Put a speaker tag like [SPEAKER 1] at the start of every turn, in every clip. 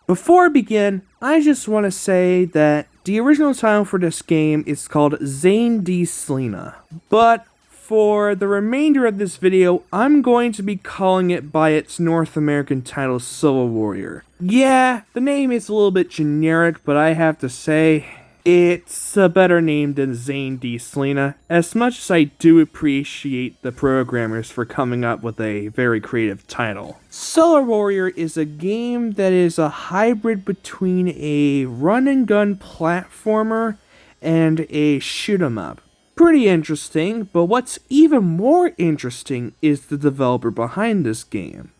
[SPEAKER 1] Before I begin, I just want to say that the original title for this game is called Xain'd Sleena, but for the remainder of this video, I'm going to be calling it by its North American title, Soul Warrior. Yeah, the name is a little bit generic, but I have to say, it's a better name than Xain'd Sleena, as much as I do appreciate the programmers for coming up with a very creative title. Solar Warrior is a game that is a hybrid between a run-and-gun platformer and a shoot-'em-up. Pretty interesting, but what's even more interesting is the developer behind this game.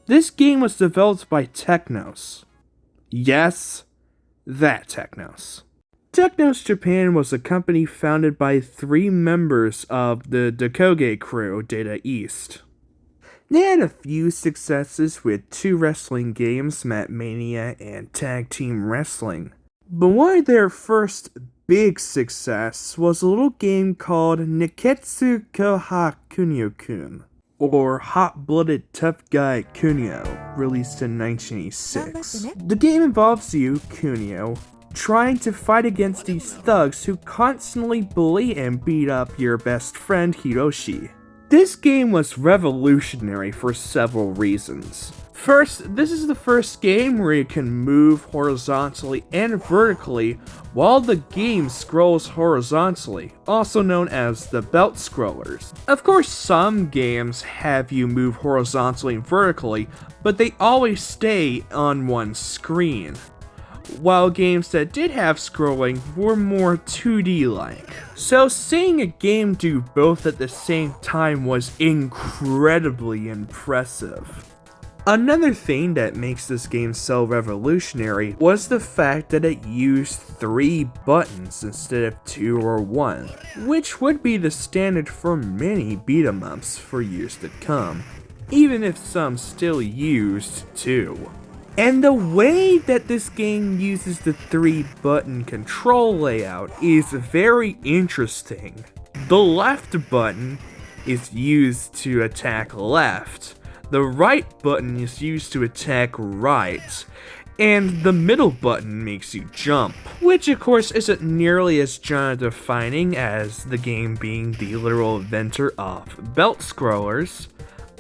[SPEAKER 1] This game was developed by Technos. Yes, that Technos. Technos Japan was a company founded by 3 members of the Dadork crew, Data East. They had a few successes with 2 wrestling games, Mat Mania and Tag Team Wrestling. But one of their first big success was a little game called Nekketsu Koha Kunio-kun, or Hot-Blooded Tough Guy Kunio, released in 1986. The game involves you, Kunio, trying to fight against these thugs who constantly bully and beat up your best friend Hiroshi. This game was revolutionary for several reasons. First, this is the first game where you can move horizontally and vertically while the game scrolls horizontally, also known as the belt scrollers. Of course, some games have you move horizontally and vertically, but they always stay on one screen, while games that did have scrolling were more 2D-like. So seeing a game do both at the same time was incredibly impressive. Another thing that makes this game so revolutionary was the fact that it used 3 buttons instead of 2 or 1, which would be the standard for many beat-em-ups for years to come, even if some still used 2. And the way that this game uses the 3-button control layout is very interesting. The left button is used to attack left, the right button is used to attack right, and the middle button makes you jump, which of course isn't nearly as genre-defining as the game being the literal inventor of belt scrollers,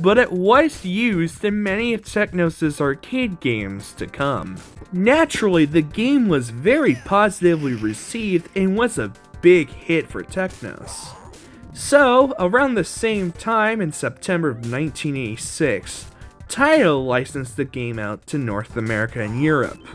[SPEAKER 1] but it was used in many of Technos' arcade games to come. Naturally, the game was very positively received and was a big hit for Technos. So, around the same time in September of 1986, Taito licensed the game out to North America and Europe.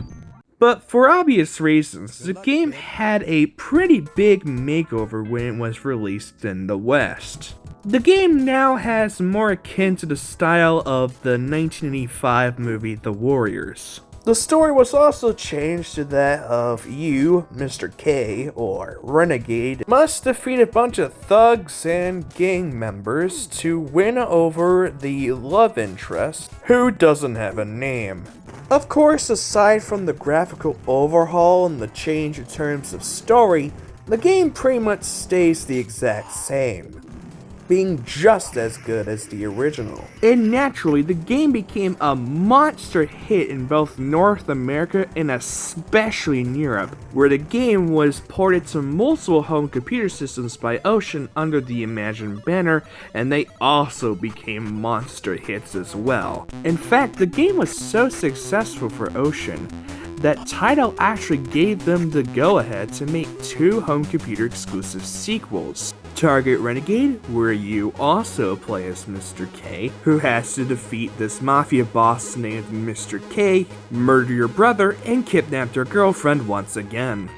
[SPEAKER 1] But for obvious reasons, the game had a pretty big makeover when it was released in the West. The game now has more akin to the style of the 1985 movie The Warriors. The story was also changed to that of you, Mr. K, or Renegade, must defeat a bunch of thugs and gang members to win over the love interest, who doesn't have a name. Of course, aside from the graphical overhaul and the change in terms of story, the game pretty much stays the exact same, being just as good as the original. And naturally, the game became a monster hit in both North America and especially in Europe, where the game was ported to multiple home computer systems by Ocean under the Imagine banner, and they also became monster hits as well. In fact, the game was so successful for Ocean that Taito actually gave them the go-ahead to make 2 home computer exclusive sequels. Target Renegade, where you also play as Mr. K, who has to defeat this mafia boss named Mr. K, murder your brother, and kidnap your girlfriend once again.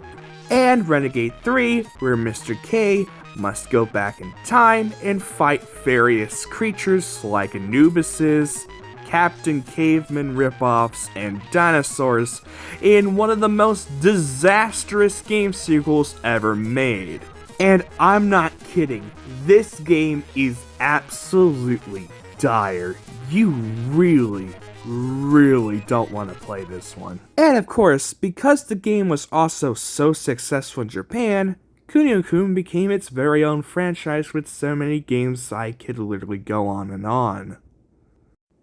[SPEAKER 1] And Renegade 3, where Mr. K must go back in time and fight various creatures like Anubises, Captain Caveman ripoffs and dinosaurs in one of the most disastrous game sequels ever made. And I'm not kidding, this game is absolutely dire. You really don't want to play this one. And of course, because the game was also so successful in Japan, Kunio-kun became its very own franchise with so many games I could literally go on and on.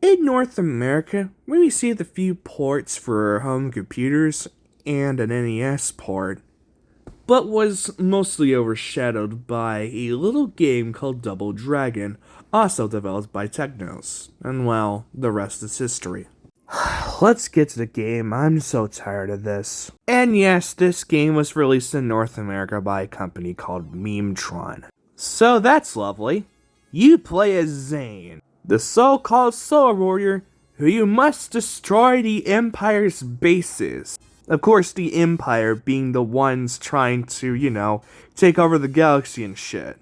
[SPEAKER 1] In North America, we received a few ports for home computers and an NES port, but was mostly overshadowed by a little game called Double Dragon, also developed by Technos, and well, the rest is history. Let's get to the game, I'm so tired of this. And yes, this game was released in North America by a company called Memetron. So that's lovely. You play as Xain'd, the so-called Solar Warrior who you must destroy the Empire's bases. Of course, the Empire being the ones trying to, take over the galaxy and shit.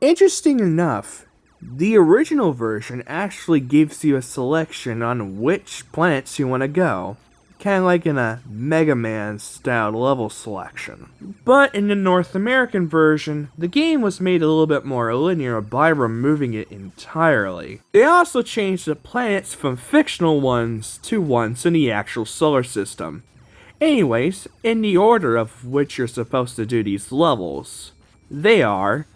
[SPEAKER 1] Interesting enough, the original version actually gives you a selection on which planets you want to go. Kinda like in a Mega Man style level selection. But in the North American version, the game was made a little bit more linear by removing it entirely. They also changed the planets from fictional ones to ones in the actual solar system. Anyways, in the order of which you're supposed to do these levels, they are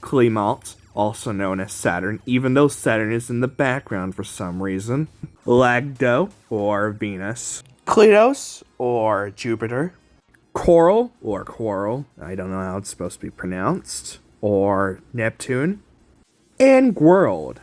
[SPEAKER 1] Climalt, also known as Saturn, even though Saturn is in the background for some reason, Lagdo, or Venus, Cleidos, or Jupiter, Coral, or Quarrel, I don't know how it's supposed to be pronounced, or Neptune, and World,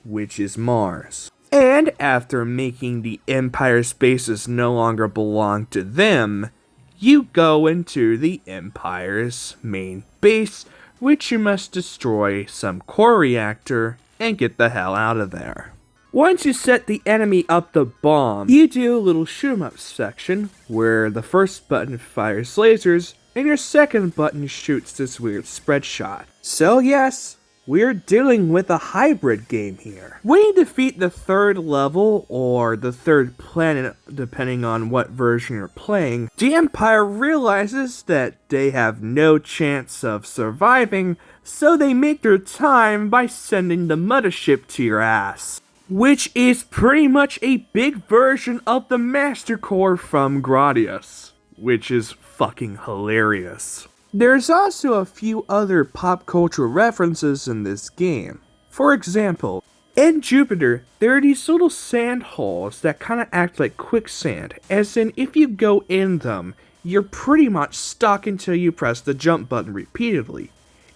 [SPEAKER 1] which is Mars. And after making the Empire's bases no longer belong to them, you go into the Empire's main base, which you must destroy some core reactor and get the hell out of there. Once you set the enemy up the bomb, you do a little shoot 'em up section, where the first button fires lasers, and your second button shoots this weird spread shot. So yes, we're dealing with a hybrid game here. When you defeat the third level, or the third planet, depending on what version you're playing, the Empire realizes that they have no chance of surviving, so they make their time by sending the mothership to your ass. Which is pretty much a big version of the Master Core from Gradius, which is fucking hilarious. There's also a few other pop culture references in this game. For example, in Jupiter, there are these little sand holes that kind of act like quicksand, as in if you go in them, you're pretty much stuck until you press the jump button repeatedly.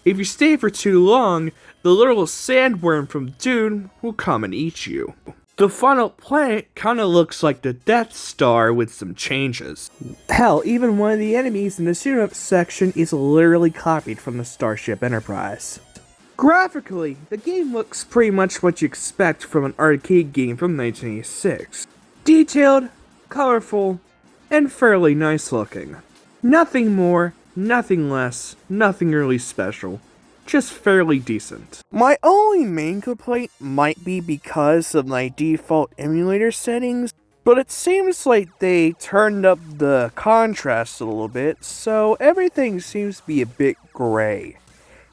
[SPEAKER 1] If you stay for too long, the little sandworm from Dune will come and eat you. The final planet kinda looks like the Death Star with some changes. Hell, even one of the enemies in the shoot-up section is literally copied from the Starship Enterprise. Graphically, the game looks pretty much what you expect from an arcade game from 1986. Detailed, colorful, and fairly nice looking. Nothing more, nothing less, nothing really special. Just fairly decent. My only main complaint might be because of my default emulator settings, but it seems like they turned up the contrast a little bit, so everything seems to be a bit gray.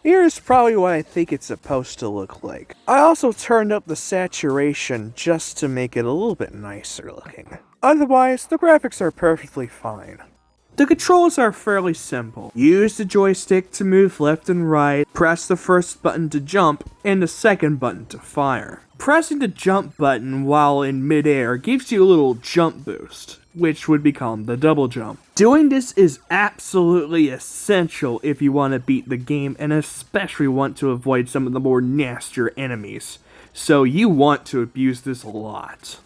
[SPEAKER 1] Here's probably what I think it's supposed to look like. I also turned up the saturation just to make it a little bit nicer looking. Otherwise, the graphics are perfectly fine. The controls are fairly simple. Use the joystick to move left and right, press the first button to jump, and the second button to fire. Pressing the jump button while in midair gives you a little jump boost, which would become the double jump. Doing this is absolutely essential if you want to beat the game, and especially want to avoid some of the more nastier enemies, so you want to abuse this a lot.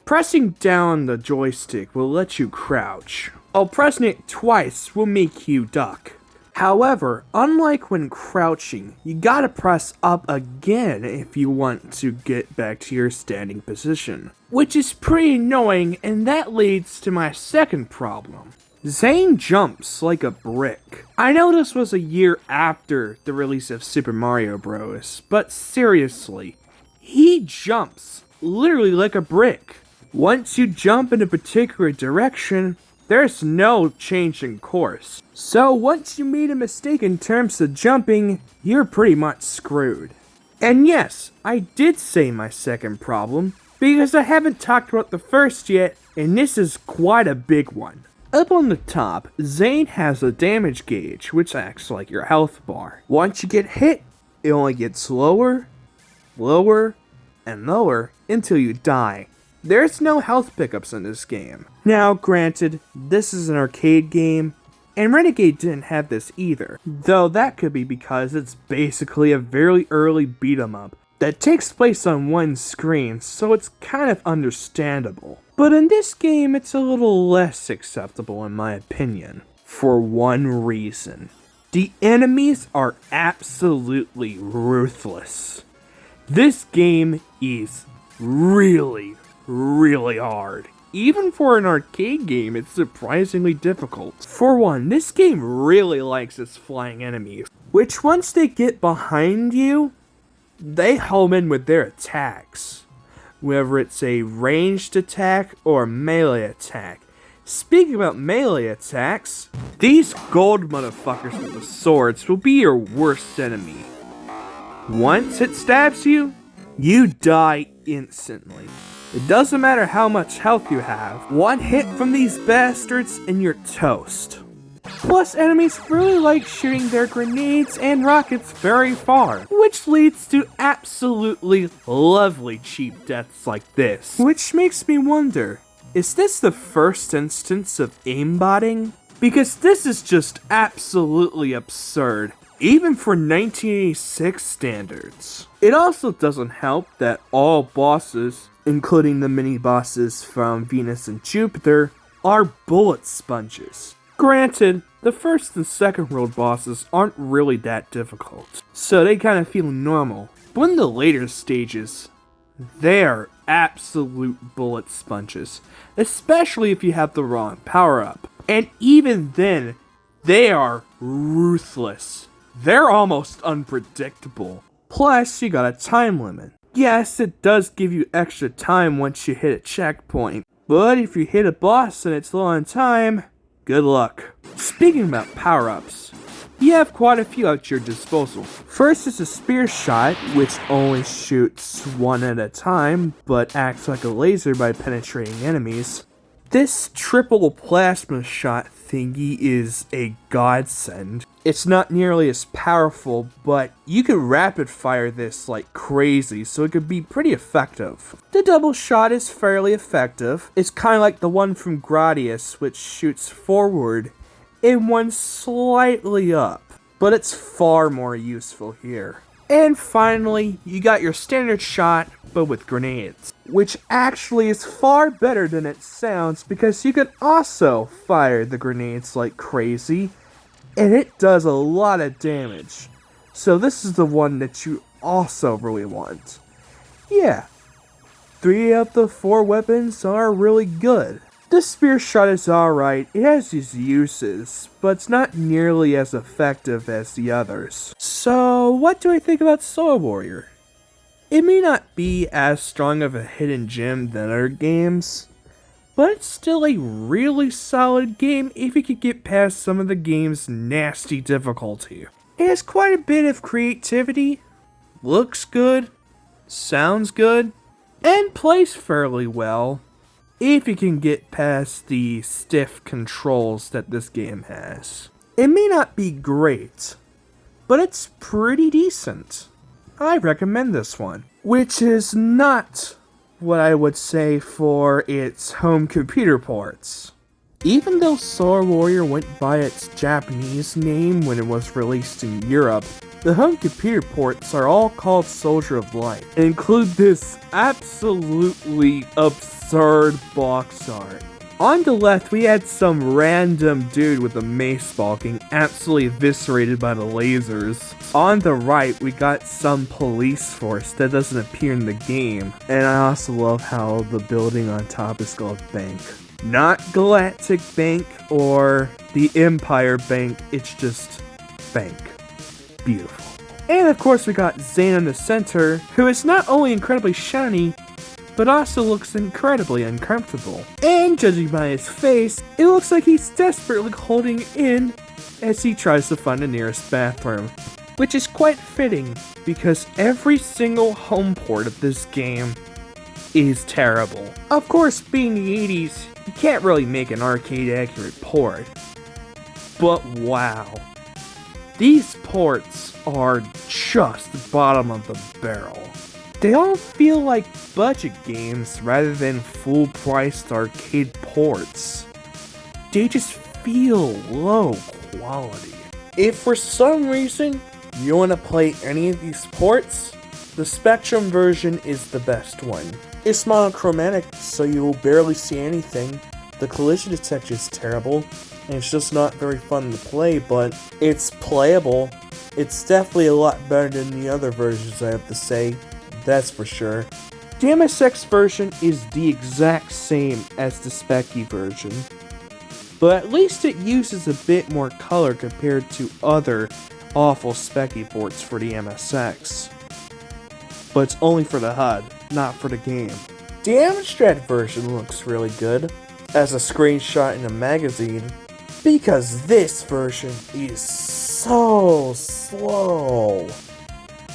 [SPEAKER 1] Pressing down the joystick will let you crouch, while pressing it twice will make you duck. However, unlike when crouching, you gotta press up again if you want to get back to your standing position, which is pretty annoying, and that leads to my second problem. Xain'd jumps like a brick. I know this was a year after the release of Super Mario Bros., but seriously, he jumps literally like a brick. Once you jump in a particular direction, there's no changing course. So once you made a mistake in terms of jumping, you're pretty much screwed. And yes, I did say my second problem, because I haven't talked about the first yet, and this is quite a big one. Up on the top, Xain'd has a damage gauge, which acts like your health bar. Once you get hit, it only gets lower, lower, and lower until you die. There's no health pickups in this game. Now, granted, this is an arcade game, and Renegade didn't have this either, though that could be because it's basically a very early beat-em-up that takes place on one screen, so it's kind of understandable. But in this game, it's a little less acceptable in my opinion, for one reason. The enemies are absolutely ruthless. This game is really hard. Even for an arcade game, it's surprisingly difficult. For one, this game really likes its flying enemies, which once they get behind you, they home in with their attacks. Whether it's a ranged attack or melee attack. Speaking about melee attacks, these gold motherfuckers with the swords will be your worst enemy. Once it stabs you, you die instantly. It doesn't matter how much health you have. One hit from these bastards and you're toast. Plus, enemies really like shooting their grenades and rockets very far, which leads to absolutely lovely cheap deaths like this. Which makes me wonder, is this the first instance of aimbotting? Because this is just absolutely absurd, even for 1986 standards. It also doesn't help that all bosses, including the mini-bosses from Venus and Jupiter, are bullet sponges. Granted, the first and second world bosses aren't really that difficult, so they kind of feel normal. But in the later stages, they are absolute bullet sponges, especially if you have the wrong power-up. And even then, they are ruthless. They're almost unpredictable. Plus, you got a time limit. Yes, it does give you extra time once you hit a checkpoint, but if you hit a boss and it's low on time, good luck. Speaking about power-ups, you have quite a few at your disposal. First is a spear shot, which only shoots one at a time, but acts like a laser by penetrating enemies. This triple plasma shot thingy is a godsend. It's not nearly as powerful, but you can rapid fire this like crazy, so it could be pretty effective. The double shot is fairly effective. It's kind of like the one from Gradius, which shoots forward and one slightly up, but it's far more useful here. And finally, you got your standard shot, but with grenades, which actually is far better than it sounds because you can also fire the grenades like crazy, and it does a lot of damage. So this is the one that you also really want. Yeah, 3 of the 4 weapons are really good. The spear shot is alright, it has its uses, but it's not nearly as effective as the others. So, what do I think about Soul Warrior? It may not be as strong of a hidden gem than other games, but it's still a really solid game if you could get past some of the game's nasty difficulty. It has quite a bit of creativity, looks good, sounds good, and plays fairly well, if you can get past the stiff controls that this game has. It may not be great, but it's pretty decent. I recommend this one, which is not what I would say for its home computer ports. Even though Soul Warrior went by its Japanese name when it was released in Europe, the home computer ports are all called Soldier of Light, and include this absolutely absurd box art. On the left, we had some random dude with a mace ball getting absolutely eviscerated by the lasers. On the right, we got some police force that doesn't appear in the game, and I also love how the building on top is called Bank. Not Galactic Bank or the Empire Bank, it's just Bank. Beautiful. And of course we got Xain'd in the center, who is not only incredibly shiny, but also looks incredibly uncomfortable. And judging by his face, it looks like he's desperately holding in as he tries to find the nearest bathroom. Which is quite fitting, because every single home port of this game is terrible. Of course, being the 80s, you can't really make an arcade-accurate port. But wow. These ports are just bottom of the barrel. They all feel like budget games rather than full-priced arcade ports. They just feel low quality. If for some reason you want to play any of these ports, the Spectrum version is the best one. It's monochromatic, so you will barely see anything. The collision detection is terrible, and it's just not very fun to play, but it's playable. It's definitely a lot better than the other versions, I have to say. That's for sure. The MSX version is the exact same as the Speccy version, but at least it uses a bit more color compared to other awful Speccy ports for the MSX. But it's only for the HUD, not for the game. The Amstrad version looks really good, as a screenshot in a magazine, because this version is so slow.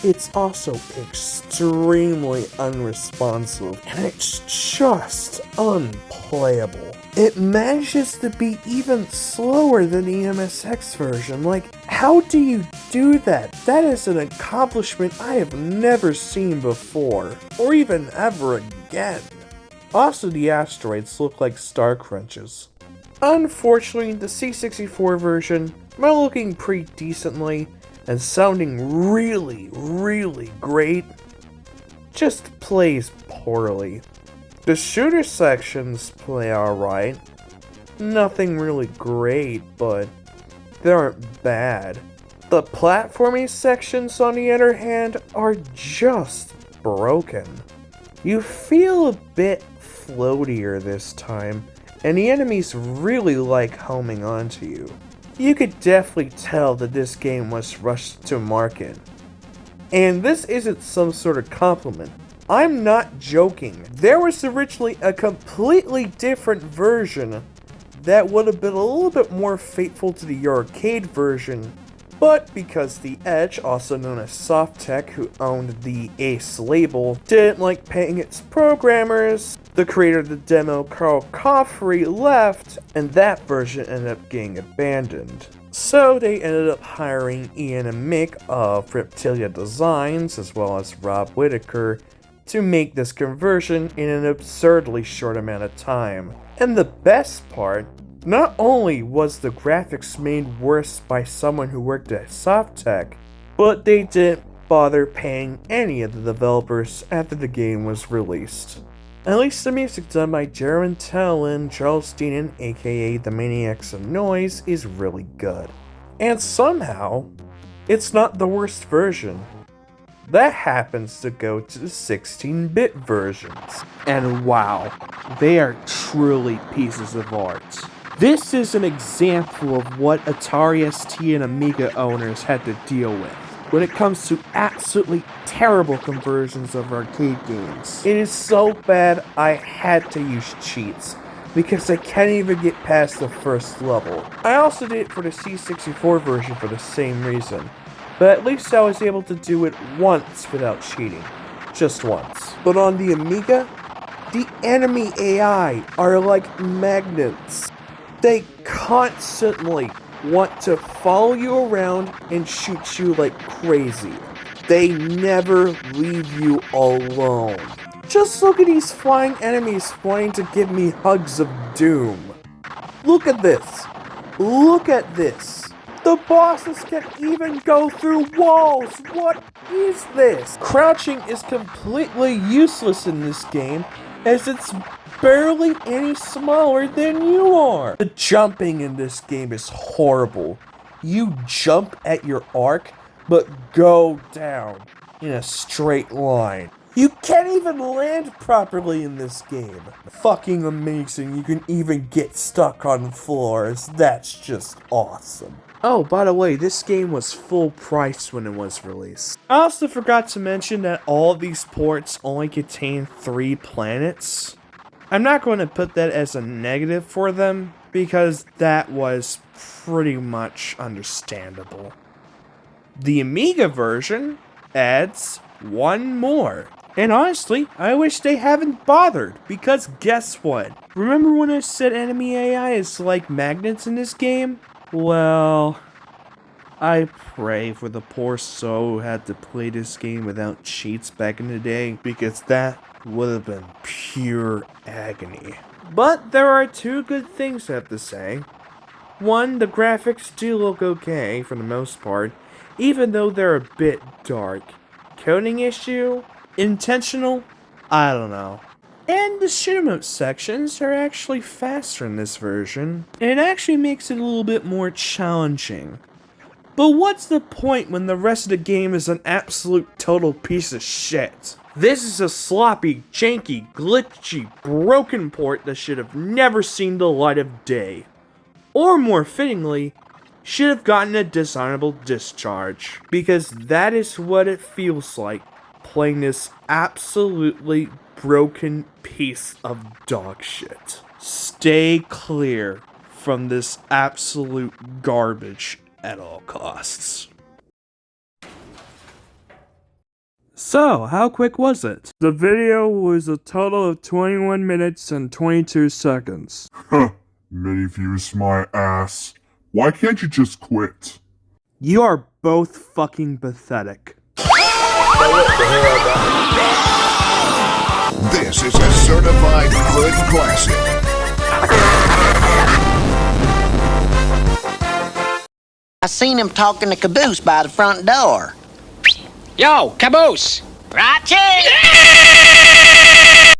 [SPEAKER 1] It's also extremely unresponsive, and it's just unplayable. It manages to be even slower than the MSX version. Like, how do you do that? That is an accomplishment I have never seen before, or even ever again. Also, the asteroids look like star crunches. Unfortunately, the C64 version, while looking pretty decently and sounding really, really great, just plays poorly. The shooter sections play alright. Nothing really great, but they aren't bad. The platforming sections, on the other hand, are just broken. You feel a bit floatier this time, and the enemies really like homing onto you. You could definitely tell that this game was rushed to market. And this isn't some sort of compliment. I'm not joking. There was originally a completely different version that would have been a little bit more faithful to the arcade version, but because the Edge, also known as Softtech, who owned the Ace label, didn't like paying its programmers, the creator of the demo, Carl Coffrey, left, and that version ended up getting abandoned. So they ended up hiring Ian and Mick of Reptilia Designs, as well as Rob Whitaker, to make this conversion in an absurdly short amount of time. And the best part, not only was the graphics made worse by someone who worked at Softtech, but they didn't bother paying any of the developers after the game was released. At least the music done by Jaron Tell and Charles Deanan, aka the Maniacs of Noise, is really good. And somehow, it's not the worst version. That happens to go to the 16-bit versions. And wow, they are truly pieces of art. This is an example of what Atari ST and Amiga owners had to deal with when it comes to absolutely terrible conversions of arcade games. It is so bad I had to use cheats, because I can't even get past the first level. I also did it for the C64 version for the same reason, but at least I was able to do it once without cheating. Just once. But on the Amiga, the enemy AI are like magnets. They constantly want to follow you around and shoot you like crazy. They never leave you alone. Just look at these flying enemies wanting to give me hugs of doom. Look at this. Look at this. The bosses can even go through walls. What is this? Crouching is completely useless in this game, as it's barely any smaller than you are. The jumping in this game is horrible. You jump at your arc, but go down in a straight line. You can't even land properly in this game. Fucking amazing, you can even get stuck on floors. That's just awesome. Oh, by the way, this game was full price when it was released. I also forgot to mention that all of these ports only contain 3 planets. I'm not going to put that as a negative for them, because that was pretty much understandable. The Amiga version adds 1 more. And honestly, I wish they haven't bothered, because guess what? Remember when I said enemy AI is like magnets in this game? Well, I pray for the poor soul who had to play this game without cheats back in the day, because that would have been pure agony. But there are 2 good things I have to say. 1, the graphics do look okay for the most part, even though they're a bit dark. Coding issue? Intentional? I don't know. And the shoot 'em up sections are actually faster in this version, and it actually makes it a little bit more challenging. But what's the point when the rest of the game is an absolute total piece of shit? This is a sloppy, janky, glitchy, broken port that should have never seen the light of day. Or more fittingly, should have gotten a dishonorable discharge. Because that is what it feels like playing this absolutely broken piece of dog shit. Stay clear from this absolute garbage at all costs. So, how quick was it? The video was a total of 21 minutes and 22 seconds.
[SPEAKER 2] Huh, Miniviews my ass. Why can't you just quit?
[SPEAKER 1] You are both fucking pathetic.
[SPEAKER 3] This is a certified good classic.
[SPEAKER 4] I seen him talking to Caboose by the front door.
[SPEAKER 5] Yo, Caboose!
[SPEAKER 4] Right here!